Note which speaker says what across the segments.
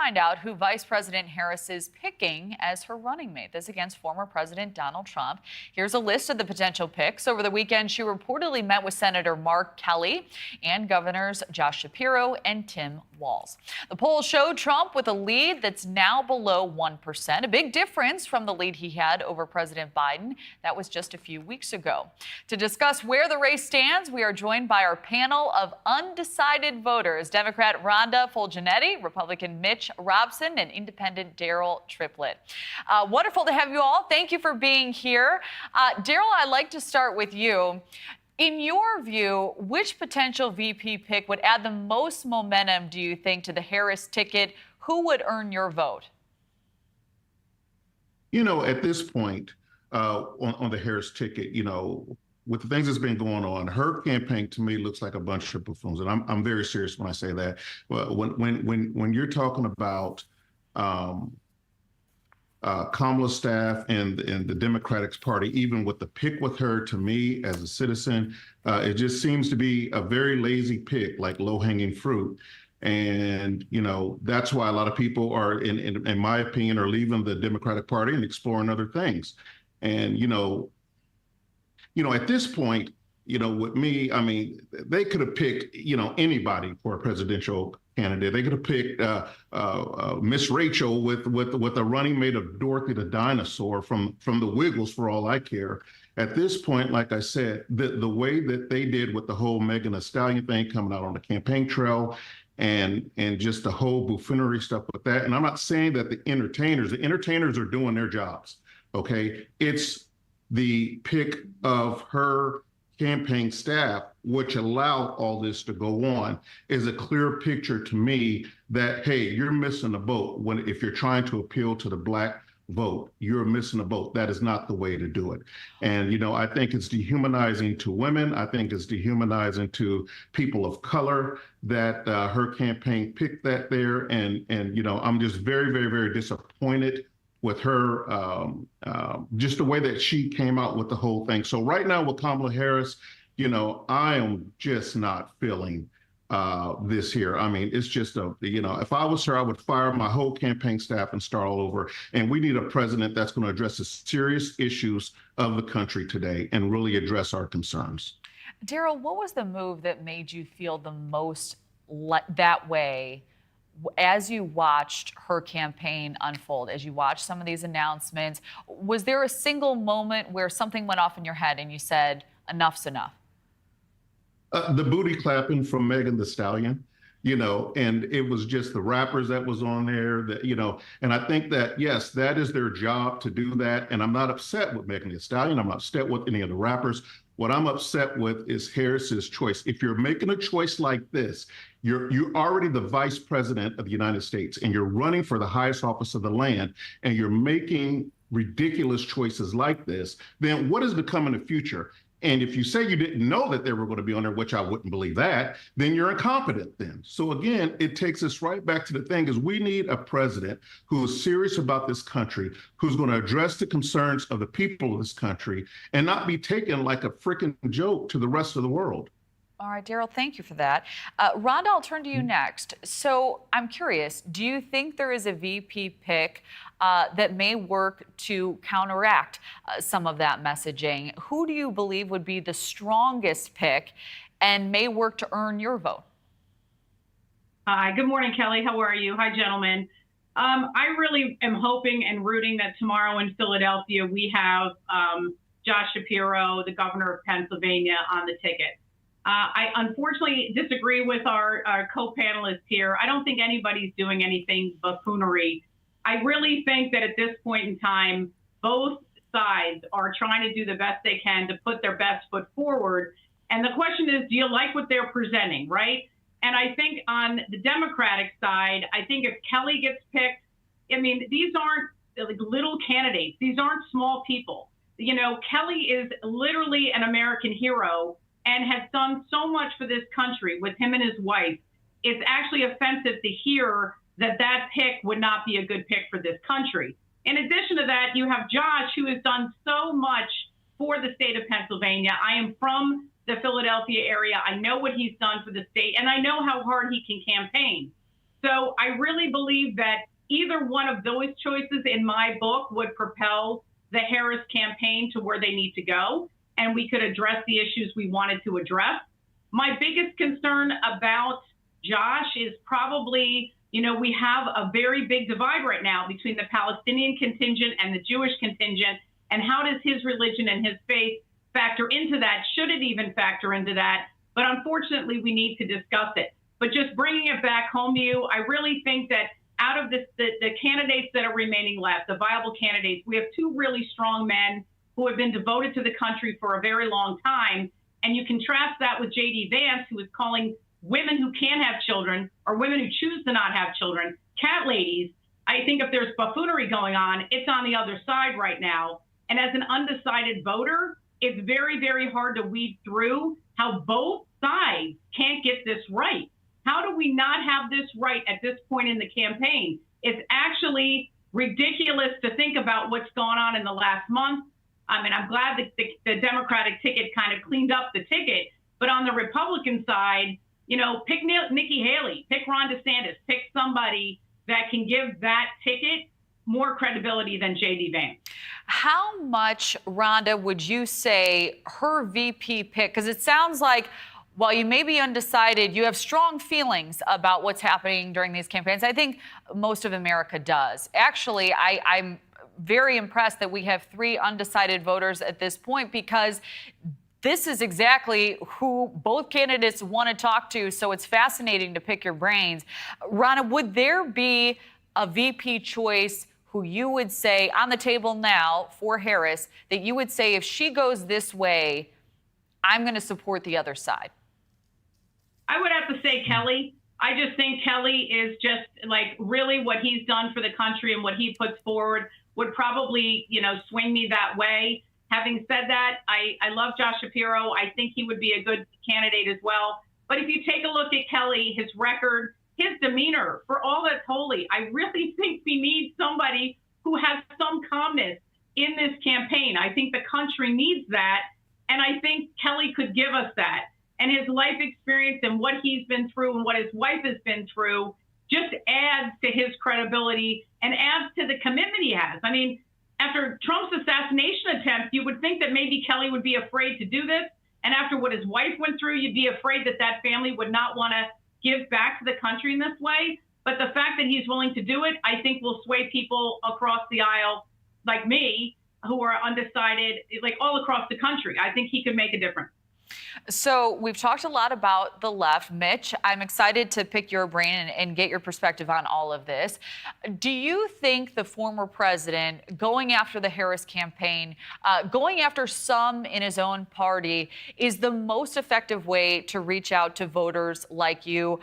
Speaker 1: find out who Vice President Harris is picking as her running mate. This against former President Donald Trump. Here's a list of the potential picks. Over the weekend, she reportedly met with Senator Mark Kelly and Governors Josh Shapiro and Tim Walz. The poll showed Trump with a lead that's now below 1%, a big difference from the lead he had over President Biden. That was just a few weeks ago. To discuss where the race stands, we are joined by our panel of undecided voters: Democrat Rhonda Fulgenetti, Republican Mitch Robson, and Independent Daryll Triplett. Wonderful to have you all. Thank you for being here. Daryll, I'd like to start with you. In your view, which potential VP pick would add the most momentum, do you think, to the Harris ticket? Who would earn your vote?
Speaker 2: You know, at this point, on the Harris ticket, you know, with the things that's been going on, her campaign to me looks like a bunch of buffoons, and I'm very serious when I say that. Well, when you're talking about Kamala's staff and the Democratic Party, even with the pick with her, to me as a citizen, it just seems to be a very lazy pick, like low-hanging fruit. And, you know, that's why a lot of people are, in my opinion, are leaving the Democratic Party and exploring other things. And, you know, at this point, you know, with me, I mean, they could have picked, you know, anybody for a presidential candidate. They could have picked Miss Rachel with a running mate of Dorothy the dinosaur from the Wiggles, for all I care. At this point, like I said, the way that they did with the whole Megan Thee Stallion thing coming out on the campaign trail, and just the whole buffoonery stuff with that. And I'm not saying that the entertainers are doing their jobs. Okay, it's the pick of her campaign staff, which allowed all this to go on, is a clear picture to me that, hey, you're missing a boat if you're trying to appeal to the Black vote. You're missing a boat. That is not the way to do it. And, you know, I think it's dehumanizing to women. I think it's dehumanizing to people of color that her campaign picked that there. And, you know, I'm just very, very, very disappointed with her, just the way that she came out with the whole thing. So right now with Kamala Harris, you know, I am just not feeling this here. I mean, it's just you know, if I was her, I would fire my whole campaign staff and start all over. And we need a president that's going to address the serious issues of the country today and really address our concerns.
Speaker 1: Daryll, what was the move that made you feel the most that way as you watched her campaign unfold, as you watched some of these announcements? Was there a single moment where something went off in your head and you said, enough's enough?
Speaker 2: The booty clapping from Megan Thee Stallion, you know, and it was just the rappers that was on there that, you know, and I think that, yes, that is their job to do that. And I'm not upset with Megan Thee Stallion. I'm not upset with any of the rappers. What I'm upset with is Harris's choice. If you're making a choice like this, you're already the vice president of the United States and you're running for the highest office of the land and you're making ridiculous choices like this, then what is to come in the future? And if you say you didn't know that they were going to be on there, which I wouldn't believe that, then you're incompetent then. So again, it takes us right back to the thing is we need a president who is serious about this country, who's going to address the concerns of the people of this country and not be taken like a freaking joke to the rest of the world.
Speaker 1: All right, Daryll, thank you for that. Rhonda, I'll turn to you next. So I'm curious, do you think there is a VP pick that may work to counteract some of that messaging? Who do you believe would be the strongest pick and may work to earn your vote?
Speaker 3: Hi, good morning, Kelly. How are you? Hi, gentlemen. I really am hoping and rooting that tomorrow in Philadelphia we have Josh Shapiro, the governor of Pennsylvania, on the ticket. I unfortunately disagree with our co-panelists here. I don't think anybody's doing anything buffoonery. I really think that at this point in time, both sides are trying to do the best they can to put their best foot forward. And the question is, do you like what they're presenting, right? And I think on the Democratic side, I think if Kelly gets picked, I mean, these aren't like little candidates. These aren't small people. You know, Kelly is literally an American hero and has done so much for this country with him and his wife. It's actually offensive to hear that that pick would not be a good pick for this country. In addition to that, you have Josh, who has done so much for the state of Pennsylvania. I am from the Philadelphia area. I know what he's done for the state, and I know how hard he can campaign. So I really believe that either one of those choices in my book would propel the Harris campaign to where they need to go, and we could address the issues we wanted to address. My biggest concern about Josh is probably, we have a very big divide right now between the Palestinian contingent and the Jewish contingent. And how does his religion and his faith factor into that? Should it even factor into that? But unfortunately, we need to discuss it. But just bringing it back home to you, I really think that out of this, the candidates that are remaining left, the viable candidates, we have two really strong men who have been devoted to the country for a very long time. And you contrast that with J.D. Vance, who is calling women who can have children or women who choose to not have children cat ladies. I think if there's buffoonery going on, it's on the other side right now. And as an undecided voter, it's very, very hard to weed through how both sides can't get this right. How do we not have this right at this point in the campaign? It's actually ridiculous to think about what's gone on in the last month. I mean, I'm glad that the Democratic ticket kind of cleaned up the ticket. But on the Republican side, pick Nikki Haley, pick Ron DeSantis, pick somebody that can give that ticket more credibility than J.D. Vance.
Speaker 1: How much, Rhonda, would you say her VP pick? Because it sounds like while you may be undecided, you have strong feelings about what's happening during these campaigns. I think most of America does. Actually, I'm very impressed that we have 3 undecided voters at this point, because this is exactly who both candidates want to talk to. So it's fascinating to pick your brains. Rhonda, would there be a VP choice who you would say on the table now for Harris that you would say, if she goes this way, I'm going to support the other side?
Speaker 3: I would have to say Kelly. I just think Kelly is just like really what he's done for the country and what he puts forward would probably, swing me that way. Having said that, I love Josh Shapiro. I think he would be a good candidate as well. But if you take a look at Kelly, his record, his demeanor, for all that's holy, I really think we need somebody who has some calmness in this campaign. I think the country needs that. And I think Kelly could give us that. And his life experience and what he's been through and what his wife has been through just adds to his credibility and adds to the commitment he has. I mean, after Trump's assassination attempt, you would think that maybe Kelly would be afraid to do this. And after what his wife went through, you'd be afraid that that family would not want to give back to the country in this way. But the fact that he's willing to do it, I think will sway people across the aisle like me who are undecided, like all across the country. I think he could make a difference.
Speaker 1: So we've talked a lot about the left. Mitch, I'm excited to pick your brain and get your perspective on all of this. Do you think the former president going after the Harris campaign, going after some in his own party, is the most effective way to reach out to voters like you?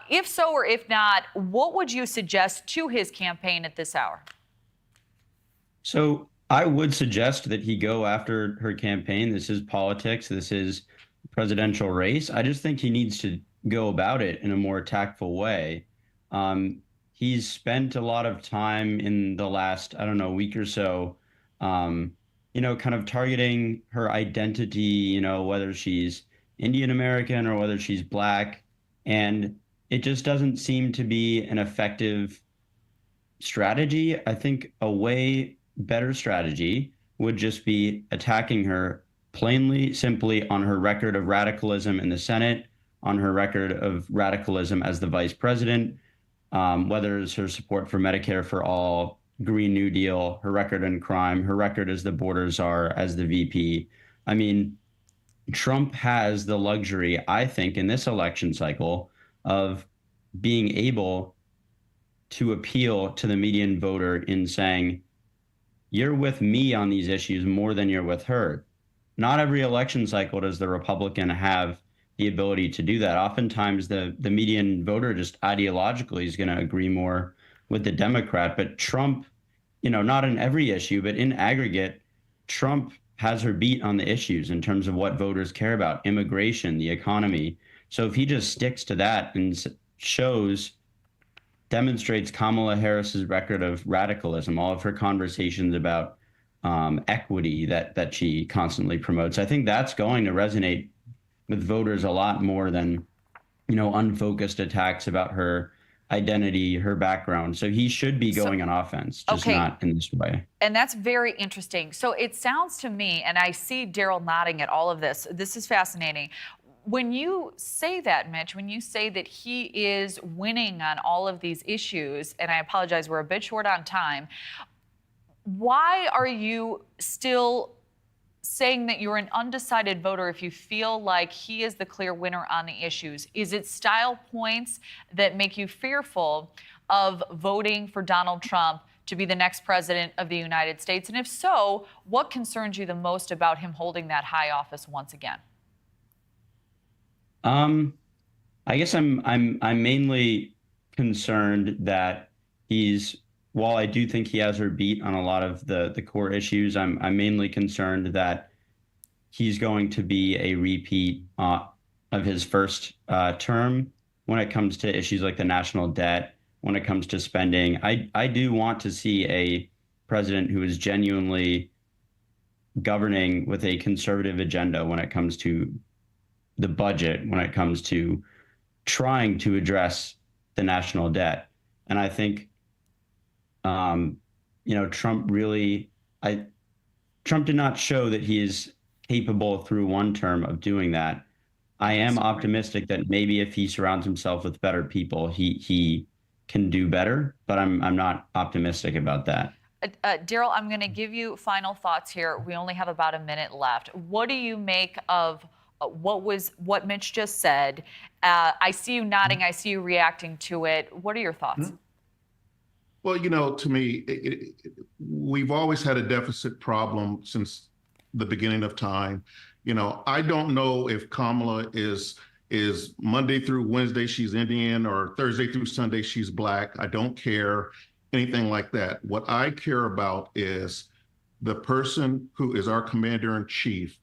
Speaker 1: If so, or if not, what would you suggest to his campaign at this hour?
Speaker 4: So I would suggest that he go after her campaign. This is politics. This is presidential race. I just think he needs to go about it in a more tactful way. He's spent a lot of time in the last, week or so, kind of targeting her identity, whether she's Indian American or whether she's Black. And it just doesn't seem to be an effective strategy. I think a way better strategy would just be attacking her plainly, simply on her record of radicalism in the Senate, on her record of radicalism as the vice president, whether it's her support for Medicare for all, Green New Deal, her record in crime, her record as the border czar, as the VP. I mean, Trump has the luxury, I think, in this election cycle of being able to appeal to the median voter in saying, you're with me on these issues more than you're with her. Not every election cycle does the Republican have the ability to do that. Oftentimes, the median voter just ideologically is going to agree more with the Democrat. But Trump, not in every issue, but in aggregate, Trump has her beat on the issues in terms of what voters care about, immigration, the economy. So if he just sticks to that and demonstrates Kamala Harris's record of radicalism, all of her conversations about equity that she constantly promotes, I think that's going to resonate with voters a lot more than, unfocused attacks about her identity, her background. So he should be going on offense, just
Speaker 1: Okay.
Speaker 4: not in this way.
Speaker 1: And that's very interesting. So it sounds to me, and I see Daryll nodding at all of this. This is fascinating. When you say that, Mitch, when you say that he is winning on all of these issues, and I apologize, we're a bit short on time, why are you still saying that you're an undecided voter if you feel like he is the clear winner on the issues? Is it style points that make you fearful of voting for Donald Trump to be the next president of the United States? And if so, what concerns you the most about him holding that high office once again?
Speaker 4: I guess I'm mainly concerned that while I do think he has her beat on a lot of the core issues, I'm mainly concerned that he's going to be a repeat of his first term when it comes to issues like the national debt, when it comes to spending. I do want to see a president who is genuinely governing with a conservative agenda when it comes to the budget, when it comes to trying to address the national debt. And I think, Trump did not show that he is capable through one term of doing that. I am optimistic that maybe if he surrounds himself with better people, he can do better, but I'm not optimistic about that.
Speaker 1: Daryll, I'm going to give you final thoughts here. We only have about a minute left. What do you make of what Mitch just said? I see you nodding. I see you reacting to it. What are your thoughts?
Speaker 2: Well, to me, we've always had a deficit problem since the beginning of time. I don't know if Kamala is Monday through Wednesday she's Indian or Thursday through Sunday she's Black. I don't care anything like that. What I care about is the person who is our commander in chief,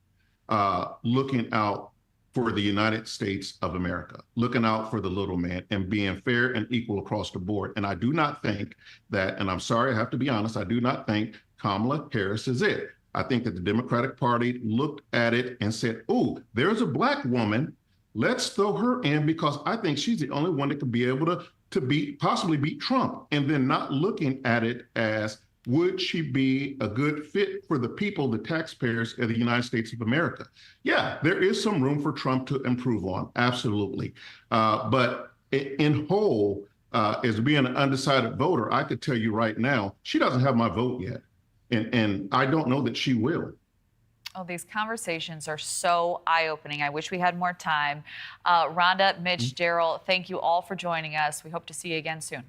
Speaker 2: looking out for the United States of America, looking out for the little man and being fair and equal across the board. And I do not think that, and I'm sorry, I have to be honest, I do not think Kamala Harris is it. I think that the Democratic Party looked at it and said, oh, there's a Black woman. Let's throw her in because I think she's the only one that could be able to possibly beat Trump. And then not looking at it as, would she be a good fit for the people, the taxpayers of the United States of America? Yeah, there is some room for Trump to improve on, absolutely. But in whole, as being an undecided voter, I could tell you right now, she doesn't have my vote yet. And I don't know that she will.
Speaker 1: Oh, these conversations are so eye-opening. I wish we had more time. Rhonda, Mitch, Daryll, thank you all for joining us. We hope to see you again soon.